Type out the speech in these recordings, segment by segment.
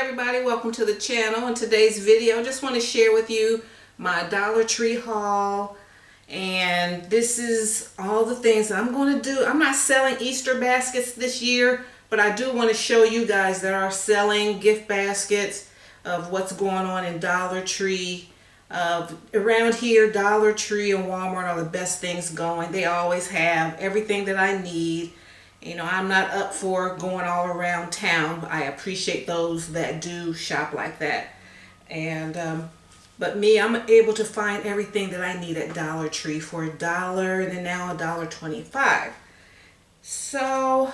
everybody, welcome to the channel. In today's video, I just want to share with you my Dollar Tree haul, and this is all the things that I'm going to do. I'm not selling Easter baskets this year, but I do want to show you guys that are selling gift baskets of what's going on in Dollar Tree. Around here, Dollar Tree and Walmart are the best things going. They always have everything that I need. You know, I'm not up for going all around town. I appreciate those that do shop like that. And but me, I'm able to find everything that I need at Dollar Tree for $1 and then now $1.25. So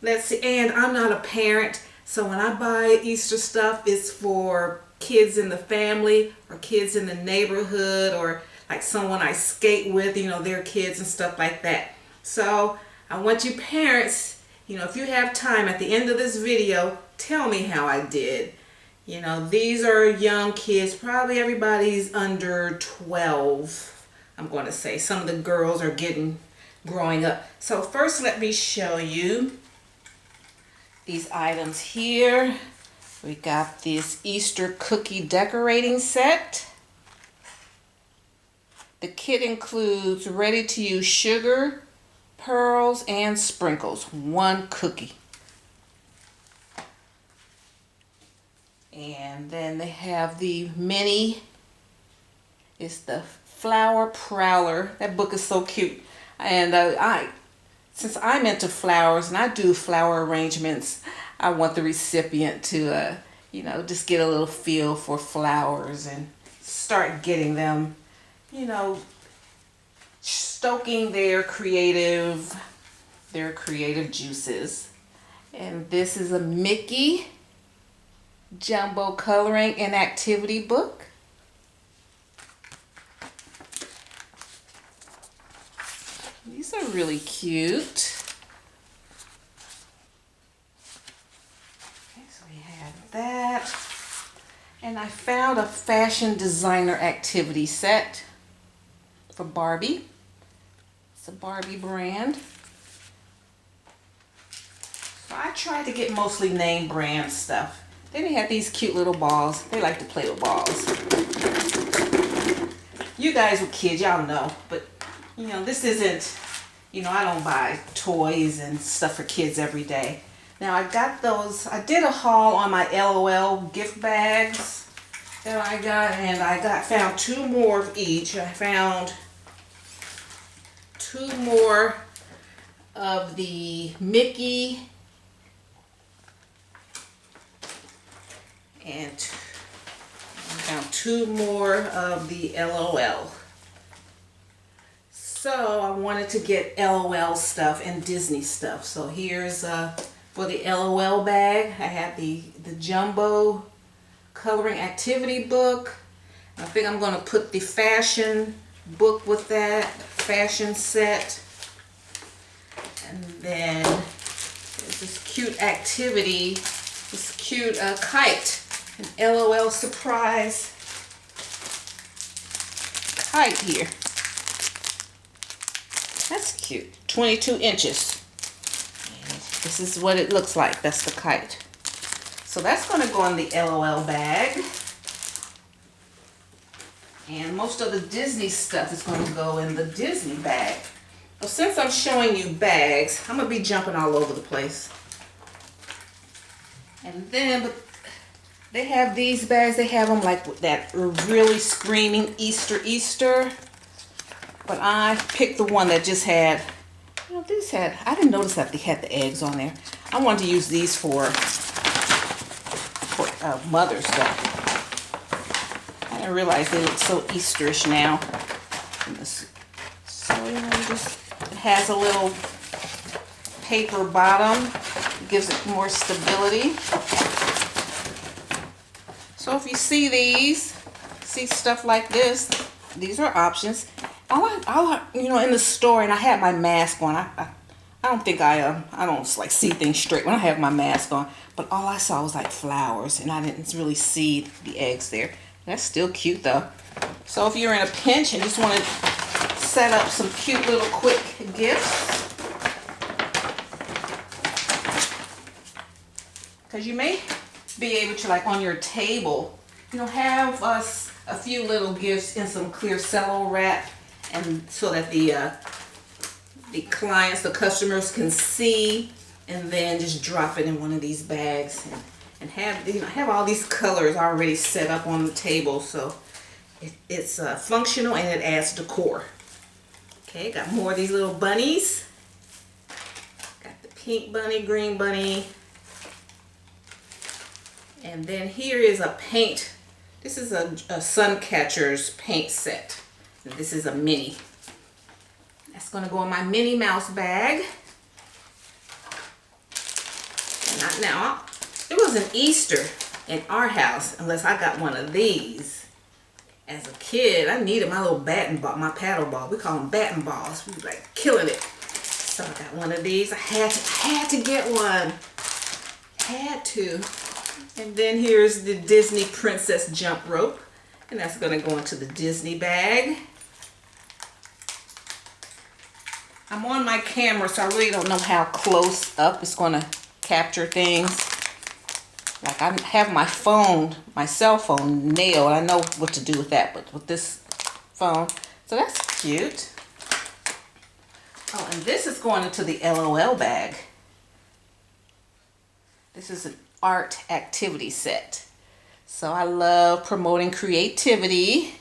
let's see. And I'm not a parent, so when I buy Easter stuff, it's for kids in the family or kids in the neighborhood or like someone I skate with, you know, their kids and stuff like that. So I want you parents, you know, if you have time at the end of this video, tell me how I did. You know, these are young kids. Probably everybody's under 12, I'm going to say. Some of the girls are growing up. So first let me show you these items here. We got this Easter cookie decorating set. The kit includes ready-to-use sugar, pearls, and sprinkles. One cookie. And then they have the mini. It's the flower prowler. That book is so cute. And since I'm into flowers and I do flower arrangements, I want the recipient to, you know, just get a little feel for flowers and start getting them, you know, stoking their creative juices. And this is a Mickey jumbo coloring and activity book. These are really cute. Okay, so we have that. And I found a fashion designer activity set for Barbie. It's a Barbie brand. So I tried to get mostly name brand stuff. Then they had these cute little balls. They like to play with balls. You guys with kids, y'all know. But, you know, this isn't, you know, I don't buy toys and stuff for kids every day. Now, I got those. I did a haul on my LOL gift bags that I got. And I found two more of each. I found two more of the Mickey and I found two more of the LOL. So I wanted to get LOL stuff and Disney stuff. So here's for the LOL bag, I have the jumbo coloring activity book. I think I'm going to put the fashion book with that, fashion set. And then there's this cute activity, this cute kite, an LOL surprise kite here. That's cute, 22 inches. And this is what it looks like, that's the kite. So that's going to go in the LOL bag. And most of the Disney stuff is going to go in the Disney bag. Well, since I'm showing you bags, I'm going to be jumping all over the place. And then, but they have these bags. They have them like with that really screaming Easter. But I picked the one that just had, you know, these had, I didn't notice that they had the eggs on there. I wanted to use these for Mother's Day. I didn't realize they look so Easterish now. So, you know, it has a little paper bottom. It gives it more stability. So if you see these, see stuff like this, these are options. You know, in the store, and I had my mask on. I don't think I don't like see things straight when I have my mask on. But all I saw was like flowers, and I didn't really see the eggs there. That's still cute though. So if you're in a pinch and just want to set up some cute little quick gifts, because you may be able to, like on your table, you know, have us a few little gifts in some clear cello wrap, and so that the clients, the customers can see, and then just drop it in one of these bags, and have, you know, have all these colors already set up on the table, so it's functional and it adds decor. Okay, got more of these little bunnies. Got the pink bunny, green bunny, and then here is a paint. This is a sun catcher's paint set. And this is a mini. That's going to go in my Minnie Mouse bag. And now, it wasn't Easter in our house unless I got one of these. As a kid, I needed my little batting ball, my paddle ball. We call them batting balls. We were like killing it. So I got one of these. I had to get one. Had to. And then here's the Disney Princess jump rope. And that's going to go into the Disney bag. I'm on my camera, so I really don't know how close up it's going to capture things. Like, I have my phone, my cell phone nailed. I know what to do with that, but with this phone. So that's cute. Oh, and this is going into the LOL bag. This is an art activity set. So I love promoting creativity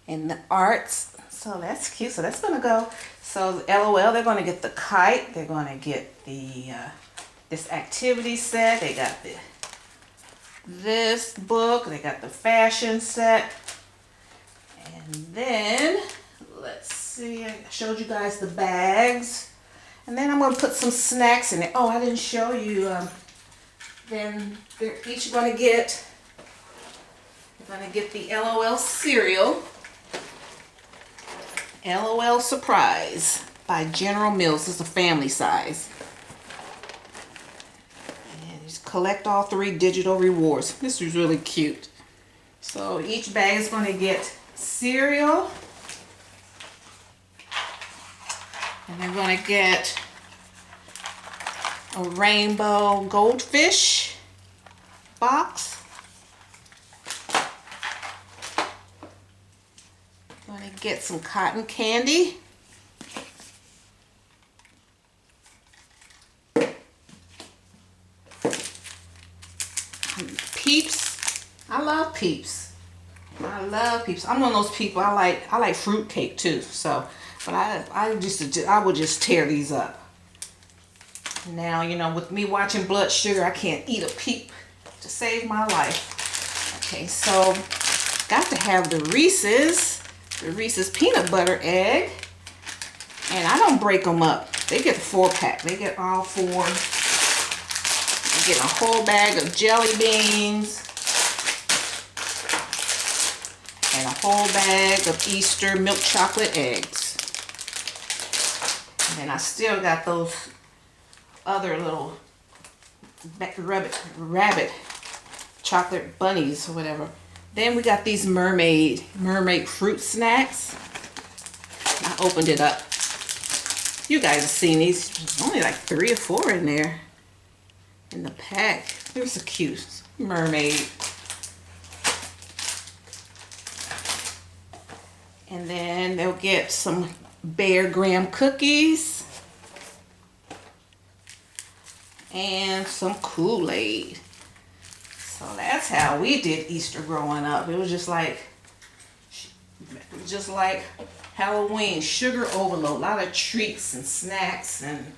in the arts. So that's cute. So that's going to go. So LOL, they're going to get the kite. They're going to get the this activity set. They got this book. They got the fashion set. And then, let's see. I showed you guys the bags. And then I'm going to put some snacks in it. Oh, I didn't show you. Then they're each going to get, the LOL cereal. LOL Surprise by General Mills. This is a family size. And just collect all 3 digital rewards. This is really cute. So each bag is going to get cereal. And they're going to get a rainbow goldfish box. Going to get some cotton candy. Peeps. I love Peeps. I love Peeps. I'm one of those people. I like fruit cake too. So, but I would just tear these up. Now, you know, with me watching Blood Sugar, I can't eat a Peep to save my life. Okay, so got to have the Reese's peanut butter egg. And I don't break them up. They get the 4-pack. They get all 4. They get a whole bag of jelly beans. And a whole bag of Easter milk chocolate eggs. And then I still got those other little rabbit chocolate bunnies or whatever. Then we got these mermaid fruit snacks. I opened it up. You guys have seen these. There's only like 3 or 4 in there in the pack. There's a cute mermaid. And then they'll get some Bear Graham cookies and some Kool-Aid. So that's how we did Easter growing up. It was just like Halloween, sugar overload, a lot of treats and snacks. And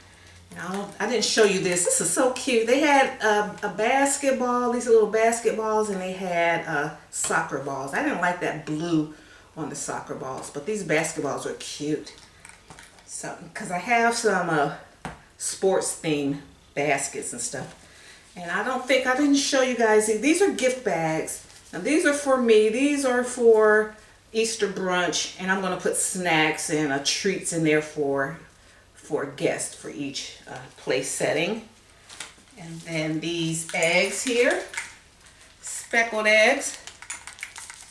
you know, I didn't show you this. This is so cute. They had a basketball, these little basketballs, and they had soccer balls. I didn't like that blue on the soccer balls, but these basketballs are cute. So, because I have some sports themed baskets and stuff. And I didn't show you guys, these are gift bags. Now these are for me, these are for Easter brunch, and I'm going to put snacks and treats in there for guests for each place setting. And then these eggs here, speckled eggs.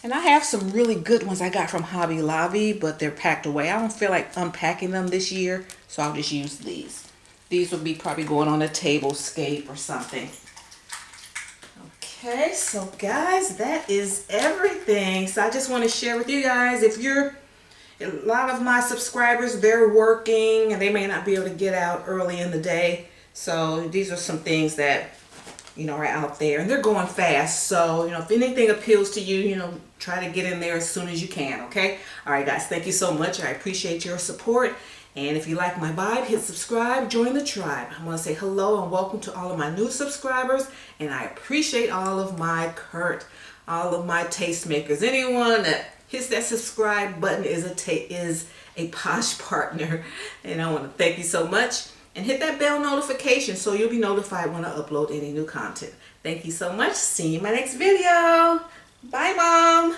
And I have some really good ones I got from Hobby Lobby, but they're packed away. I don't feel like unpacking them this year, so I'll just use these. These will be probably going on a tablescape or something. Okay, so guys, that is everything. So I just want to share with you guys, if you're, a lot of my subscribers, they're working and they may not be able to get out early in the day. So these are some things that, you know, are out there and they're going fast. So, you know, if anything appeals to you, you know, try to get in there as soon as you can, okay? All right, guys, thank you so much. I appreciate your support. And if you like my vibe, hit subscribe, join the tribe. I want to say hello and welcome to all of my new subscribers. And I appreciate all of my all of my tastemakers. Anyone that hits that subscribe button is a Posh partner. And I want to thank you so much. And hit that bell notification so you'll be notified when I upload any new content. Thank you so much. See you in my next video. Bye, Mom.